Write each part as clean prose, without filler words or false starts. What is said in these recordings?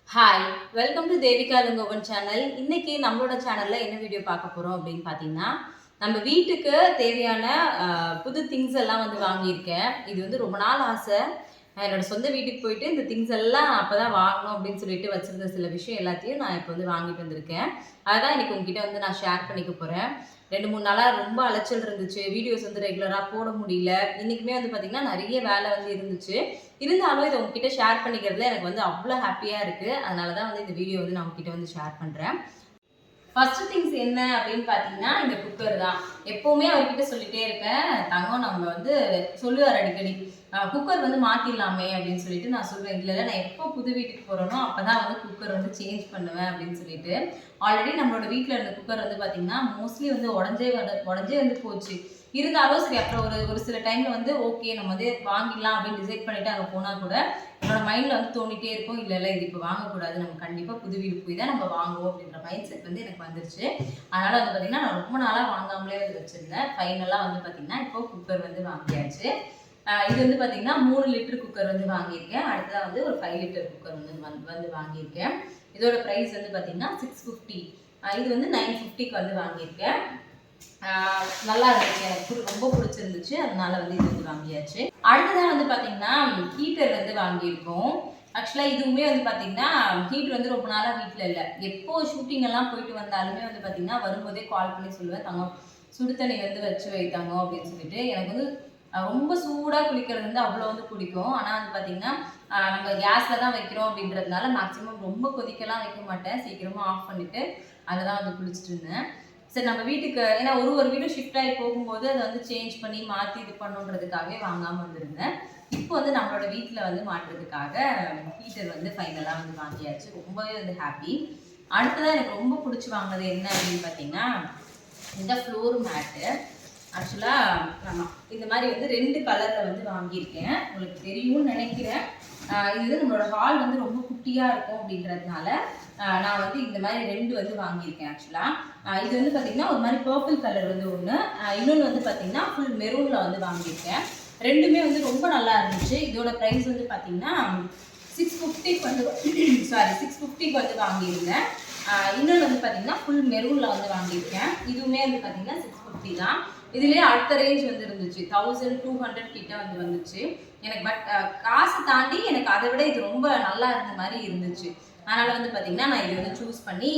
Hi, welcome to Devika Langovan channel. இன்னைக்கு நம்மளோட சேனல்ல என்ன வீடியோ பார்க்க போறோம் அப்படின்னு பார்த்தீங்கன்னா, நம்ம வீட்டுக்கு தேவையான புது திங்ஸ் எல்லாம் வந்து வாங்கியிருக்கேன். இது வந்து ரொம்ப நாள் ஆசை. என்னோட சொந்த வீட்டுக்கு போயிட்டு இந்த திங்ஸ் எல்லாம் அப்பதான் வாங்கணும் அப்படின்னு சொல்லிட்டு வச்சிருந்த சில விஷயம் எல்லாத்தையும் நான் இப்போ வந்து வாங்கிட்டு வந்திருக்கேன். அதான் இன்னைக்கு உங்ககிட்ட வந்து நான் ஷேர் பண்ணிக்க போறேன். 2-3 நாளா ரொம்ப அலைச்சல் இருந்துச்சு. வீடியோஸ் வந்து ரெகுலரா போட முடியல. இன்னைக்குமே வந்து பார்த்தீங்கன்னா, நெறைய வேலை வந்து இருந்துச்சு. இருந்தாலும் இத உங்ககிட்ட ஷேர் பண்ணிக்கிறதுல எனக்கு வந்து அவ்ளோ ஹேப்பியா இருக்கு. அதனால தான் வந்து இந்த வீடியோ வந்து நான் உங்ககிட்ட வந்து ஷேர் பண்றேன். ஃபர்ஸ்ட் திங்ஸ் என்ன அப்படின்னு பார்த்தீங்கன்னா, இந்த குக்கர் தான். எப்பவுமே அவர்கிட்ட சொல்லிட்டே இருப்பேன். தங்கம் நம்ம வந்து சொல்லுவாரு அடிக்கடி. குக்கர் வந்து மாத்திடலாமே அப்படின்னு சொல்லிட்டு நான் சொல்லுவேன். இல்ல நான் எப்போ புது வீட்டுக்கு போறேனோ அப்பதான் வந்து குக்கர் வந்து சேஞ்ச் பண்ணுவேன் அப்படின்னு சொல்லிட்டு. ஆல்ரெடி நம்மளோட வீட்ல இருந்த குக்கர் வந்து பார்த்தீங்கன்னா, மோஸ்ட்லி வந்து உடைஞ்சே வந்து போச்சு. இருந்தாலும் சரி அப்புறம் ஒரு ஒரு சில டைம்ல வந்து ஓகே நம்ம வந்து வாங்கிடலாம் அப்படின்னு டிசைட் பண்ணிட்டு அங்க போனா கூட என்னோட மைண்ட்ல வந்து தோணிட்டே இருக்கும். இல்ல இது இப்போ வாங்கக்கூடாது. நம்ம கண்டிப்பா புது வீடு போய் தான் நம்ம வாங்குவோம் அப்படின்ற மைண்ட் செட் வந்து எனக்கு வந்துருச்சு. அதனால வந்து பார்த்தீங்கன்னா, நான் ரொம்ப நாளா வாங்காமலே வந்து வச்சிருந்தேன். ஃபைனலா வந்து பார்த்தீங்கன்னா, இப்போ குக்கர் வந்து வாங்கியாச்சு. இது வந்து பார்த்தீங்கன்னா 3 லிட்டர் குக்கர் வந்து வாங்கியிருக்கேன். அடுத்ததா வந்து ஒரு 5 லிட்டர் குக்கர் வந்து வாங்கியிருக்கேன். இதோட பிரைஸ் வந்து பார்த்தீங்கன்னா 650. இது வந்து 950க்கு வந்து வாங்கியிருக்கேன். நல்லா இருந்துச்சு. எனக்கு ரொம்ப பிடிச்சிருந்துச்சு. அதனால வந்து இது வந்து வாங்கியாச்சு. அடுத்ததா வந்து பார்த்தீங்கன்னா, ஹீட்டர் வந்து வாங்கியிருக்கோம். ஆக்சுவலா இதுவுமே வந்து பார்த்தீங்கன்னா, ஹீட்டர் வந்து ரொம்ப நாளா வீட்ல இல்ல. எப்போ ஷூட்டிங் எல்லாம் போயிட்டு வந்தாலுமே வந்து பார்த்தீங்கன்னா, வரும்போதே கால் பண்ணி சொல்லுவேன். தங்கம் சுடு தண்ணி வந்து வச்சு வை தங்கம் அப்படின்னு சொல்லிட்டு. எனக்கு வந்து ரொம்ப சூடா குளிக்கிறது வந்து அவ்வளோ வந்து பிடிக்கும். ஆனா வந்து பார்த்தீங்கன்னா, நம்ம கேஸ்ல தான் வைக்கிறோம் அப்படின்றதுனால மேக்ஸிமம் ரொம்ப கொதிக்கலாம் வைக்க மாட்டேன். சீக்கிரமா ஆஃப் பண்ணிட்டு அதில தான் வந்து குளிச்சுட்டு இருந்தேன். சரி நம்ம வீட்டுக்கு ஏன்னா ஒரு வீடு ஷிஃப்ட் ஆகி போகும்போது அதை வந்து சேஞ்ச் பண்ணி மாற்றி இது பண்ணுன்றதுக்காகவே வாங்காமல் வந்திருந்தேன். இப்போ வந்து நம்மளோட வீட்டில் வந்து மாட்டுறதுக்காக ஹீட்டர் வந்து ஃபைனலாக வந்து வாங்கியாச்சு. ரொம்பவே வந்து ஹாப்பி. அடுத்ததான் எனக்கு ரொம்ப பிடிச்சி வாங்கினது என்ன அப்படின்னு பார்த்தீங்கன்னா, இந்த ஃப்ளோர் மேட்டு. ஆக்சுவலாக ஆமாம் இந்த மாதிரி வந்து 2 கலரில் வந்து வாங்கியிருக்கேன். உங்களுக்கு தெரியும்னு நினைக்கிறேன். இது வந்து நம்மளோட ஹால் வந்து ரொம்ப குட்டியாக இருக்கும் அப்படின்றதுனால நான் வந்து இந்த மாதிரி 2 வந்து வாங்கியிருக்கேன் ஆக்சுவலாக. இது வந்து பார்த்தீங்கன்னா ஒரு மாதிரி பர்பிள் கலர் வந்து ஒன்று, இன்னொன்று வந்து பார்த்தீங்கன்னா ஃபுல் மெரூனில் வந்து வாங்கியிருக்கேன். ரெண்டுமே வந்து ரொம்ப நல்லா இருந்துச்சு. இதோட ப்ரைஸ் வந்து பார்த்தீங்கன்னா 650க்கு வந்து சாரி 650க்கு வந்து வாங்கியிருந்தேன். இன்னொன்று வந்து பார்த்தீங்கன்னா ஃபுல் மெரூனில் வந்து வாங்கியிருக்கேன். இதுவுமே வந்து பார்த்தீங்கன்னா 650 தான். இதுலேயே அடுத்த ரேஞ்ச் வந்து இருந்துச்சு 1200 கிட்ட வந்து வந்துச்சு. எனக்கு பட் காசு தாண்டி எனக்கு அதை விட இது ரொம்ப நல்லா இருந்த மாதிரி இருந்துச்சு. அதனால வந்து பார்த்தீங்கன்னா நான் இதை வந்து சூஸ் பண்ணி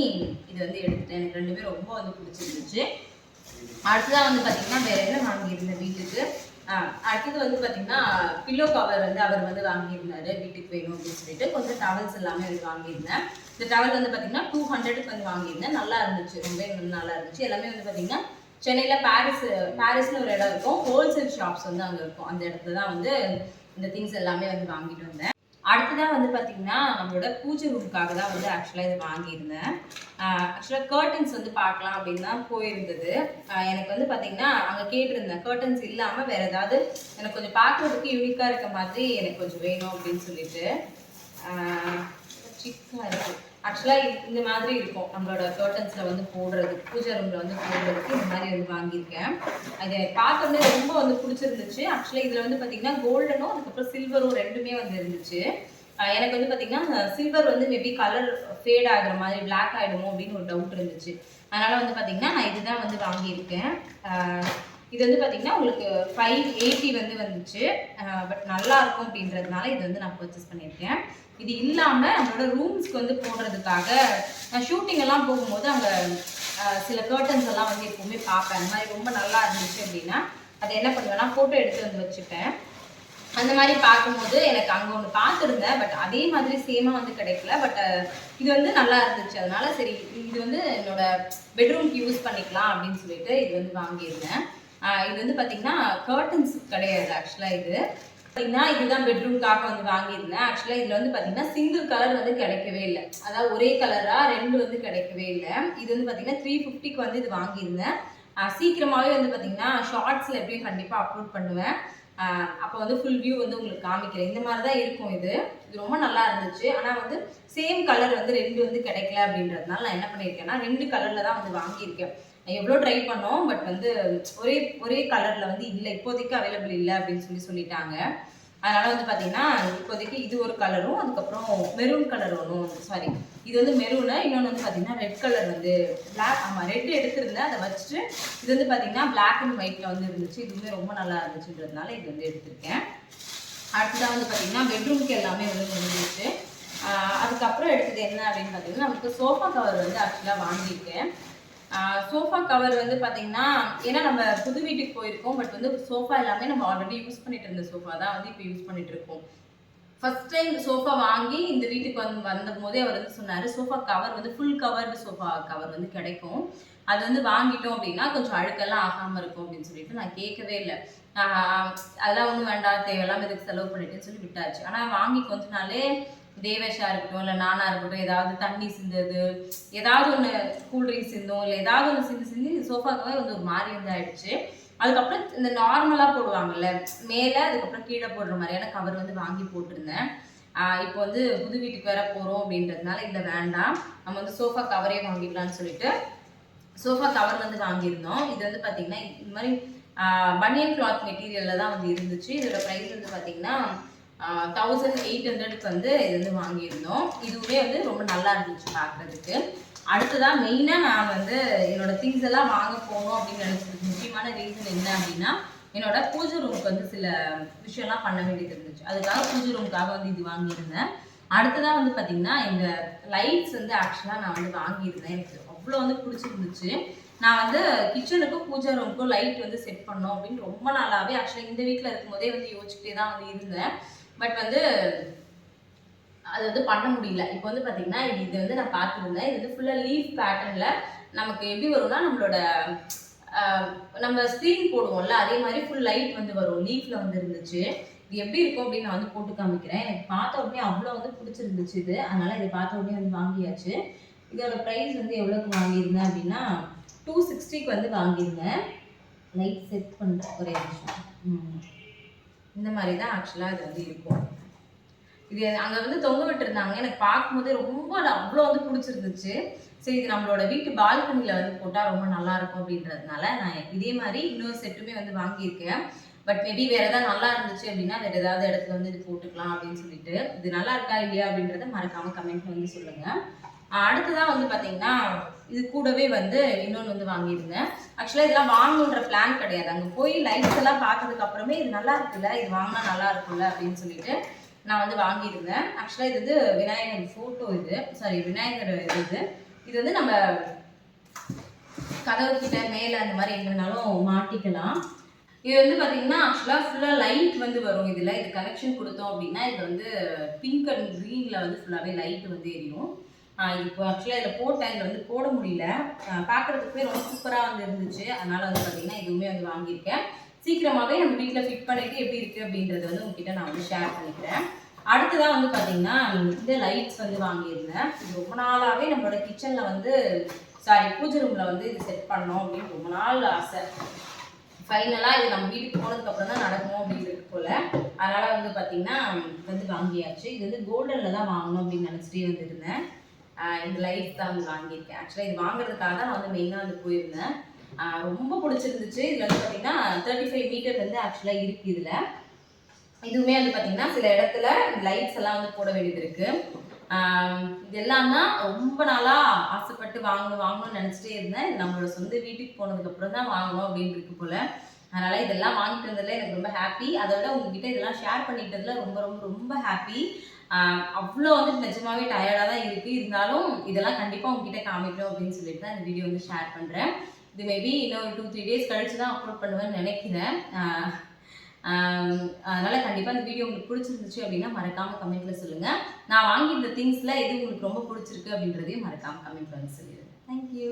இது வந்து எடுத்துட்டேன். எனக்கு ரெண்டுமே ரொம்ப வந்து பிடிச்சிருந்துச்சு. அடுத்ததான் வந்து பார்த்தீங்கன்னா வேற என்ன வாங்கியிருந்தேன் வீட்டுக்கு. அடுத்தது வந்து பார்த்தீங்கன்னா பில்லோ கவர் வந்து அவர் வந்து வாங்கியிருந்தாரு வீட்டுக்கு வேணும் அப்படின்னு சொல்லிட்டு கொஞ்சம் டவல்ஸ் எல்லாமே வந்து வாங்கியிருந்தேன். இந்த டவல் வந்து பார்த்தீங்கன்னா 200க்கு வந்து வாங்கியிருந்தேன். நல்லா இருந்துச்சு, ரொம்ப நல்லா இருந்துச்சு. எல்லாமே வந்து பார்த்தீங்கன்னா சென்னையில் பாரிஸ்னு ஒரு இடம் இருக்கும். ஹோல்சேல் ஷாப்ஸ் வந்து அங்கே இருக்கும். அந்த இடத்துல தான் வந்து இந்த திங்ஸ் எல்லாமே வந்து வாங்கிட்டு வந்தேன். அடுத்ததான் வந்து பார்த்தீங்கன்னா நம்மளோட பூஜை ரூமுக்காக தான் வந்து ஆக்சுவலாக இது வாங்கியிருந்தேன். ஆக்சுவலாக கர்டன்ஸ் வந்து பார்க்கலாம் அப்படின்னு தான் போயிருந்தது. எனக்கு வந்து பார்த்தீங்கன்னா அங்கே கேட்டிருந்தேன் கர்டன்ஸ் இல்லாமல் வேறு ஏதாவது எனக்கு கொஞ்சம் பார்க்குறதுக்கு யூனிக்காக இருக்க மாதிரி எனக்கு கொஞ்சம் வேணும் அப்படின்னு சொல்லிட்டு. சிக்காக இருக்குது. ஆக்சுவலாக இந்த மாதிரி இருக்கும் நம்மளோட கர்டன்ஸில் வந்து போடுறதுக்கு, பூஜை ரூமில் வந்து போடுறதுக்கு இந்த மாதிரி வந்து வாங்கியிருக்கேன். அதை பார்த்தோன்னே ரொம்ப வந்து பிடிச்சிருந்துச்சு. ஆக்சுவலாக இதில் வந்து பார்த்தீங்கன்னா கோல்டனும் அதுக்கப்புறம் சில்வரும் ரெண்டுமே வந்து இருந்துச்சு. எனக்கு வந்து பார்த்தீங்கன்னா சில்வர் வந்து மேபி கலர் ஃபேட் ஆகிற மாதிரி பிளாக் ஆகிடுமோ அப்படின்னு ஒரு டவுட் இருந்துச்சு. அதனால் வந்து பார்த்தீங்கன்னா நான் இதுதான் வந்து வாங்கியிருக்கேன். இது வந்து பார்த்தீங்கன்னா உங்களுக்கு 580 வந்து வந்துச்சு. பட் நல்லா இருக்கும் அப்படின்றதுனால இது வந்து நான் பர்ச்சேஸ் பண்ணியிருக்கேன். இது இல்லாமல் நம்மளோட ரூம்ஸ்க்கு வந்து போடுறதுக்காக நான் ஷூட்டிங் எல்லாம் போகும்போது அங்கே சில கர்டன்ஸ் எல்லாம் வந்து எப்பவுமே பார்ப்பேன். அந்த மாதிரி ரொம்ப நல்லா இருந்துச்சு அப்படின்னா அதை என்ன பண்ணுவேன்னா ஃபோட்டோ எடுத்து வந்து வச்சுப்பேன். அந்த மாதிரி பார்க்கும்போது எனக்கு அங்கே ஒன்று பார்த்துருந்தேன். பட் அதே மாதிரி சேமாக வந்து கிடைக்கல. பட் இது வந்து நல்லா இருந்துச்சு. அதனால சரி இது வந்து என்னோட பெட்ரூம்க்கு யூஸ் பண்ணிக்கலாம் அப்படின்னு சொல்லிட்டு இது வந்து வாங்கியிருந்தேன். இது வந்து பார்த்தீங்கன்னா கர்டன்ஸ் கிடையாது ஆக்சுவலாக. இது பார்த்தீங்கன்னா இதுதான் பெட்ரூம்காக வந்து வாங்கியிருந்தேன். ஆக்சுவலாக இதில் வந்து பார்த்தீங்கன்னா சிங்கிள் கலர் வந்து கிடைக்கவே இல்லை. அதாவது ஒரே கலராக 2 வந்து கிடைக்கவே இல்லை. இது வந்து பார்த்தீங்கன்னா 350க்கு வந்து இது வாங்கியிருந்தேன். சீக்கிரமாகவே வந்து பார்த்தீங்கன்னா ஷார்ட்ஸில் எப்படியும் கண்டிப்பாக அப்லோட் பண்ணுவேன். அப்போ வந்து ஃபுல் வியூ வந்து உங்களுக்கு காமிக்கிறேன். இந்த மாதிரி தான் இருக்கும் இது. இது ரொம்ப நல்லா இருந்துச்சு. ஆனால் வந்து சேம் கலர் வந்து 2 வந்து கிடைக்கல அப்படின்றதுனால நான் என்ன பண்ணியிருக்கேன்னா 2 கலரில் தான் வந்து வாங்கியிருக்கேன். எவ்வளோ ட்ரை பண்ணோம். பட் வந்து ஒரே கலரில் வந்து இல்லை, இப்போதைக்கு அவைலபிள் இல்லை அப்படின்னு சொல்லிட்டாங்க. அதனால் வந்து பார்த்தீங்கன்னா இப்போதைக்கு இது ஒரு கலரும், அதுக்கப்புறம் மெரூன் கலர் ஒன்றும், சாரி இது வந்து மெரூனு, இன்னொன்று வந்து பார்த்தீங்கன்னா ரெட் கலர் வந்து பிளாக், ஆமாம் ரெட் எடுத்திருந்தேன், அதை வச்சுட்டு இது வந்து பார்த்தீங்கன்னா பிளாக் அண்ட் ஒயிட்டில் வந்து இருந்துச்சு. இதுவுமே ரொம்ப நல்லா இருந்துச்சுன்றதுனால இது வந்து எடுத்திருக்கேன். அடுத்ததாக வந்து பார்த்தீங்கன்னா பெட்ரூம்க்கு எல்லாமே வந்து முடிஞ்சிச்சு. அதுக்கப்புறம் எடுத்தது என்ன அப்படின்னு பார்த்தீங்கன்னா, நமக்கு சோஃபா கவர் வந்து ஆக்சுவலாக வாங்கியிருக்கேன். சோஃபா கவர் வந்து பார்த்தீங்கன்னா, ஏன்னா நம்ம புது வீட்டுக்கு போயிருக்கோம். பட் வந்து சோஃபா எல்லாமே நம்ம ஆல்ரெடி யூஸ் பண்ணிட்டு இருந்த சோஃபா தான் வந்து இப்போ யூஸ் பண்ணிட்டு இருக்கோம். ஃபர்ஸ்ட் டைம் சோஃபா வாங்கி இந்த வீட்டுக்கு வந்தபோதே அவர் வந்து சொன்னார், சோஃபா கவர் வந்து ஃபுல் கவர்டு சோஃபா கவர் வந்து கிடைக்கும். அது வந்து வாங்கிட்டோம் அப்படின்னா கொஞ்சம் அழுக்கெல்லாம் ஆகாமல் இருக்கும் அப்படின்னு சொல்லிட்டு நான் கேட்கவே இல்லை. அதெல்லாம் ஒன்றும் வேண்டாம், தேவையில்லாம இதுக்கு செலவு பண்ணிட்டுன்னு சொல்லி விட்டாச்சு. ஆனால் வாங்கி கொஞ்ச நாளே தேவேஷா இருக்கட்டும், இல்லை நானா இருக்கட்டும், ஏதாவது தண்ணி சிந்தது, ஏதாவது ஒன்று கூல்ட்ரிங்க்ஸ் சிந்தும், இல்லை ஏதாவது ஒன்று சிந்தி சோஃபாக்கவே வந்து ஒரு மாதிரி வந்து ஆயிடுச்சு. அதுக்கப்புறம் இந்த நார்மலாக போடுவாங்கல்ல மேலே, அதுக்கப்புறம் கீழே போடுற மாதிரியான கவர் வந்து வாங்கி போட்டிருந்தேன். இப்போ வந்து புது வீட்டுக்கு வேற போகிறோம் அப்படின்றதுனால இல்லை வேண்டாம், நம்ம வந்து சோஃபா கவரே வாங்கிடலான்னு சொல்லிட்டு சோஃபா கவர் வந்து வாங்கியிருந்தோம். இது வந்து பார்த்தீங்கன்னா இந்த மாதிரி பனியன் கிளாத் மெட்டீரியலில் தான் வந்து இருந்துச்சு. இதோட ப்ரைஸ் வந்து பார்த்தீங்கன்னா 1800க்கு வந்து இது வந்து வாங்கியிருந்தோம். இதுவுமே வந்து ரொம்ப நல்லா இருந்துச்சு பார்க்குறதுக்கு. அடுத்ததான் மெயினாக நான் வந்து என்னோட திங்ஸ் எல்லாம் வாங்க போகணும் அப்படின்னு நினச்சதுக்கு முக்கியமான ரீசன் என்ன அப்படின்னா, என்னோட பூஜை ரூமுக்கு வந்து சில விஷயம்லாம் பண்ண வேண்டியது இருந்துச்சு. அதுக்காக பூஜை ரூமுக்காக வந்து இது வாங்கியிருந்தேன். அடுத்ததான் வந்து பார்த்தீங்கன்னா, இந்த லைட்ஸ் வந்து ஆக்சுவலாக நான் வந்து வாங்கியிருந்தேன். எனக்கு அவ்வளோ வந்து பிடிச்சிருந்துச்சு. நான் வந்து கிச்சனுக்கும் பூஜை ரூமுக்கும் லைட் வந்து செட் பண்ணோம் அப்படின்னு ரொம்ப நாளாகவே ஆக்சுவலாக இந்த வீட்டில் இருக்கும்போதே வந்து யோசிச்சுட்டே தான் வந்து இருந்தேன். பட் வந்து அது வந்து பண்ண முடியல. இப்போ வந்து பார்த்தீங்கன்னா இது வந்து நான் பார்த்துருந்தேன். இது வந்து ஃபுல்லாக லீஃப் பேட்டர்னில் நமக்கு எப்படி வரும்னா, நம்மளோட நம்ம ஸ்க்ரீன் போடுவோம்ல அதே மாதிரி ஃபுல் லைட் வந்து வரும். லீஃபில் வந்து இருந்துச்சு. இது எப்படி இருக்கும் அப்படின்னு நான் வந்து போட்டு காமிக்கிறேன். எனக்கு பார்த்த உடனே அவ்வளோ வந்து பிடிச்சிருந்துச்சு இது. அதனால் இதை பார்த்த உடனே வந்து வாங்கியாச்சு. இதோட ப்ரைஸ் வந்து எவ்வளோக்கு வாங்கியிருந்தேன் அப்படின்னா 260க்கு வந்து வாங்கியிருந்தேன். லைட் செட் பண்ணுற ஒரே விஷயம் இந்த மாதிரி தான் ஆக்சுவலாக இது வந்து இருக்கும். இது அங்கே வந்து தொங்க விட்டுருந்தாங்க. எனக்கு பார்க்கும்போதே ரொம்ப அவ்வளோ வந்து பிடிச்சிருந்துச்சு. சரி இது நம்மளோட வீட்டு பால்கனியில் வந்து போட்டால் ரொம்ப நல்லாயிருக்கும் அப்படின்றதுனால நான் இதே மாதிரி இன்னொரு செட்டுமே வந்து வாங்கியிருக்கேன். பட் மேபி வேறு எதாவது நல்லா இருந்துச்சு அப்படின்னா வேறு ஏதாவது இடத்துல வந்து இது போட்டுக்கலாம் அப்படின்னு சொல்லிட்டு, இது நல்லா இருக்கா இல்லையா அப்படின்றத மறக்காமல் கமெண்ட்ல வந்து சொல்லுங்கள். அடுத்ததான் வந்து பார்த்தீங்கன்னா, இது கூடவே வந்து இன்னொன்று வந்து வாங்கியிருந்தேன். ஆக்சுவலாக இதெல்லாம் வாங்கணுன்ற பிளான் கிடையாது. அங்கே போய் லைட்ஸ் எல்லாம் பார்த்ததுக்கு அப்புறமே இது நல்லா இருக்குல்ல, இது வாங்கினா நல்லா இருக்கும்ல அப்படின்னு சொல்லிட்டு நான் வந்து வாங்கியிருந்தேன். ஆக்சுவலாக இது வந்து விநாயகர் ஃபோட்டோ, இது சாரி விநாயகர் இது வந்து நம்ம கதவு கிட்ட மேலே அந்த மாதிரி எங்கேனாலும் மாட்டிக்கலாம். இது வந்து பார்த்தீங்கன்னா ஆக்சுவலாக ஃபுல்லாக லைட் வந்து வரும். இதில் இது கனெக்ஷன் கொடுத்தோம் அப்படின்னா இது வந்து பிங்க் அண்ட் க்ரீனில் வந்து ஃபுல்லாகவே லைட் வந்து எரியும். இப்போ ஆக்சுவலாக இதில் போட்டேன், இதில் வந்து போட முடியல. பார்க்குறதுக்குமே ரொம்ப சூப்பராக வந்து இருந்துச்சு. அதனால் வந்து பார்த்தீங்கன்னா இதுவுமே வந்து வாங்கியிருக்கேன். சீக்கிரமாகவே நம்ம வீட்டில் ஃபிட் பண்ணிவிட்டு எப்படி இருக்குது அப்படின்றத வந்து உங்ககிட்ட நான் வந்து ஷேர் பண்ணிக்கிறேன். அடுத்ததான் வந்து பார்த்தீங்கன்னா இந்த லைட்ஸ் வந்து வாங்கியிருந்தேன். இது ரொம்ப நாளாகவே நம்மளோட கிச்சனில் வந்து பூஜை ரூமில் வந்து இது செட் பண்ணோம் அப்படின்னு ரொம்ப நாள் ஆசை. ஃபைனலாக இது நம்ம வீட்டுக்கு போனதுக்கப்புறம் தான் நடக்கணும் அப்படின்றது போல். அதனால் வந்து பார்த்திங்கன்னா வந்து வாங்கியாச்சு. இது வந்து கோல்டனில் தான் வாங்கணும் அப்படின்னு நினச்சிட்டே வந்துருந்தேன். இந்த லைட்ஸ் தான் வந்து வாங்கியிருக்கேன். ஆக்சுவலாக இது வாங்குறதுக்காக தான் நான் வந்து மெயினாக வந்து போயிருந்தேன். ரொம்ப பிடிச்சிருந்துச்சு. இதில் வந்து பார்த்திங்கன்னா 35 மீட்டர் வந்து ஆக்சுவலாக இருக்குது. இதில் இதுவுமே வந்து பார்த்திங்கன்னா சில இடத்துல லைட்ஸ் எல்லாம் வந்து போட வேண்டியது இருக்குது. இதெல்லாம் தான் ரொம்ப நாளாக ஆசைப்பட்டு வாங்கணும்னு நினச்சிட்டே இருந்தேன். இது நம்மளோட சொந்த வீட்டுக்கு போனதுக்கப்புறம் தான் வாங்கணும் அப்படின்னு இருக்கு போல். அதனால் இதெல்லாம் வாங்கிட்டு வந்ததில் எனக்கு ரொம்ப ஹாப்பி. அதை விட உங்ககிட்ட இதெல்லாம் ஷேர் பண்ணிக்கிட்டதில் ரொம்ப ரொம்ப ரொம்ப ஹாப்பி. அவ்வளோ வந்து நிஜமாவே டயர்டாக தான் இருக்குது. இருந்தாலும் இதெல்லாம் கண்டிப்பாக உங்ககிட்ட காமிக்கணும் அப்படின்னு சொல்லிட்டு தான் இந்த வீடியோ வந்து ஷேர் பண்ணுறேன். இது மேபி இன்னும் 2-3 டேஸ் கழிச்சு தான் அப்லோட் பண்ணுவேன்னு நினைக்கிறேன். அதனால் கண்டிப்பாக இந்த வீடியோ உங்களுக்கு பிடிச்சிருந்துச்சு அப்படின்னா மறக்காமல் கமெண்ட்டில் சொல்லுங்கள். நான் வாங்கியிருந்த திங்ஸில் எது உங்களுக்கு ரொம்ப பிடிச்சிருக்கு அப்படின்றதையும் மறக்காமல் கமெண்ட்டில் வந்து சொல்லிடுங்க. தேங்க்யூ.